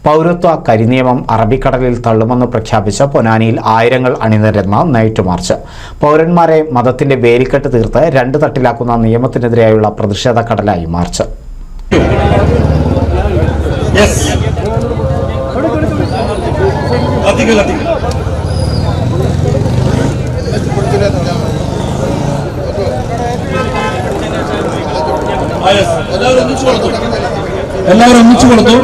പൗരത്വ കരിനിയമം അറബിക്കടലിൽ തള്ളുമെന്ന് പ്രഖ്യാപിച്ച പൊന്നാനിയിൽ ആയിരങ്ങൾ അണിനിരന്ന നൈറ്റ് മാർച്ച്. പൗരന്മാരെ മതത്തിന്റെ വേലിക്കെട്ട് തീർത്ത് രണ്ട് തട്ടിലാക്കുന്ന നിയമത്തിനെതിരെയുള്ള പ്രതിഷേധ കടലായി മാർച്ച്. എല്ലാവരും ഒന്നിച്ചു കൊടുത്തു.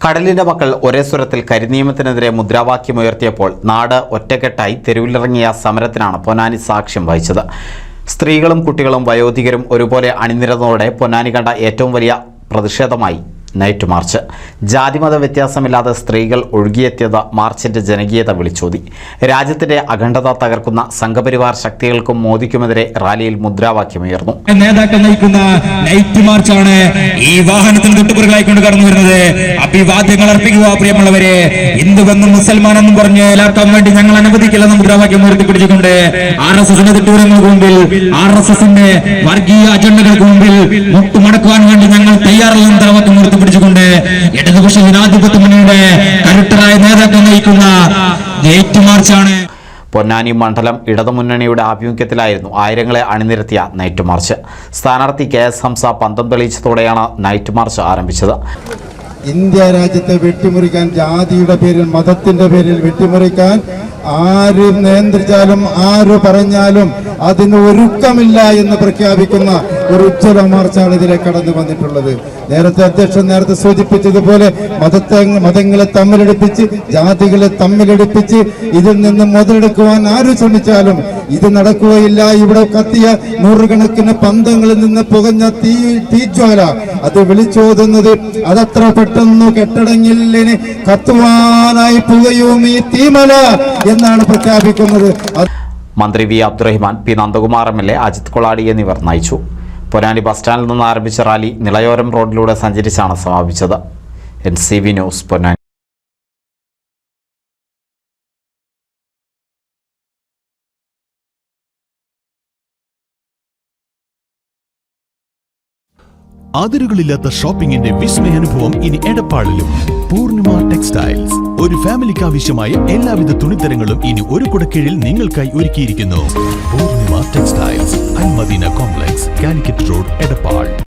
കടലിന്റെ മക്കൾ ഒരേ സ്വരത്തിൽ കരിനിയമത്തിനെതിരെ മുദ്രാവാക്യമുയർത്തിയപ്പോൾ നാട് ഒറ്റക്കെട്ടായി തെരുവിലിറങ്ങിയ സമരത്തിനാണ് പൊന്നാനി സാക്ഷ്യം വഹിച്ചത്. സ്ത്രീകളും കുട്ടികളും വയോധികരും ഒരുപോലെ അണിനിരന്നതോടെ പൊന്നാനി കണ്ട ഏറ്റവും വലിയ പ്രതിഷേധമായി നൈറ്റ് മാർച്ച്. ജാതിമത വ്യത്യാസമില്ലാതെ സ്ത്രീകൾ ഒഴുകിയെത്തിയത് മാർച്ചിന്റെ ജനകീയത വിളിച്ചോതി. രാജ്യത്തിന്റെ അഖണ്ഡത തകർക്കുന്ന സംഘപരിവാർ ശക്തികൾക്കും മോദിക്കുമെതിരെ റാലിയിൽ മുദ്രാവാക്യമുയർന്നു. നേതാക്കൾ നയിക്കുന്ന നൈറ്റ് മാർച്ചാണ് ഈ വാഹനത്തിൽ തൊട്ടുപുറകളായിക്കൊണ്ട് കടന്നു വരുന്നത്. അഭിവാദ്യങ്ങൾ അർപ്പിക്കുക പ്രിയമുള്ളവരെ. ഹിന്ദുവെന്നും മുസൽമാനെന്നും പറഞ്ഞ് ലാക്കാൻ വേണ്ടി ഞങ്ങൾ അനുവദിക്കില്ലെന്ന് മുദ്രാവാക്യം ഉയർത്തിപ്പിടിച്ചുകൊണ്ട് RSSന്റെ തിട്ടൂരങ്ങൾക്ക് മുമ്പിൽ, RSSന്റെ വർഗീയ അജണ്ടകൾക്ക് മുമ്പിൽ മുട്ടുമടക്കുവാൻ വേണ്ടി ഞങ്ങൾ തയ്യാറല്ലെന്ന് മുദ്രാവാക്യം ഉയർത്തിപ്പിടിച്ചുകൊണ്ട് ഇടതുപക്ഷ ജനാധിപത്യ മുന്നണിയുടെ കരുത്തരായ നേതാക്കൾ നയിക്കുന്ന നൈറ്റ് മാർച്ചാണ്. പൊന്നാനി മണ്ഡലം ഇടതുമുന്നണിയുടെ ആഭിമുഖ്യത്തിലായിരുന്നു ആയിരങ്ങളെ അണിനിരത്തിയ നൈറ്റ് മാർച്ച്. സ്ഥാനാർത്ഥി KS ഹംസ പന്തം തെളിയിച്ചതോടെയാണ് നൈറ്റ് മാർച്ച് ആരംഭിച്ചത്. ഇന്ത്യ രാജ്യത്തെ വെട്ടിമുറിക്കാൻ, ജാതിയുടെ പേരിൽ മതത്തിന്റെ പേരിൽ വെട്ടിമുറിക്കാൻ ആര് നിയന്ത്രിച്ചാലും ആര് പറഞ്ഞാലും അതിന് ഒരുക്കമില്ല എന്ന് പ്രഖ്യാപിക്കുന്ന ഒരു ഉജ്ജ്വല മാർച്ചാണ് ഇതിലെ കടന്നു വന്നിട്ടുള്ളത്. അധ്യക്ഷൻ നേരത്തെ സൂചിപ്പിച്ചതുപോലെ മതങ്ങളെ തമ്മിലടിപ്പിച്ച്, ജാതികളെ തമ്മിലടിപ്പിച്ച് ഇതിൽ നിന്ന് മുതലെടുക്കുവാൻ ആര് ശ്രമിച്ചാലും ഇത് നടക്കുകയില്ല. ഇവിടെ കത്തിയ നൂറുകണക്കിന് പന്തങ്ങളിൽ നിന്ന് പുകഞ്ഞ തീജ്വാല അത് വിളിച്ചോതുന്നത് അതത്ര പെട്ടെന്ന് കെട്ടടങ്ങില്ലിന് കത്തുവാനായി പുകയും ഈ തീമല എന്നാണ് പ്രഖ്യാപിക്കുന്നത്. മന്ത്രി V Abdurahiman, P Nandakumar MLA, Ajith Koladi എന്നിവർ നയിച്ചു. പൊന്നാനി ബസ് സ്റ്റാൻഡിൽ നിന്ന് ആരംഭിച്ച റാലി നിളയോരം റോഡിലൂടെ സഞ്ചരിച്ചാണ് സമാപിച്ചത്. NCV news, Ponnani. അതിരുകളില്ലാത്ത ഷോപ്പിംഗിന്റെ വിസ്മയാനുഭവം ഇനി എടപ്പാളിലും. പൂർണിമ ടെക്സ്റ്റൈൽസ്, ഒരു ഫാമിലിക്ക് ആവശ്യമായ എല്ലാവിധ തുണിത്തരങ്ങളും ഇനി ഒരു കുടക്കീഴിൽ നിങ്ങൾക്കായി ഒരുക്കിയിരിക്കുന്നു. Poornima textiles, Al Madina complex, Calicut road, Edappal.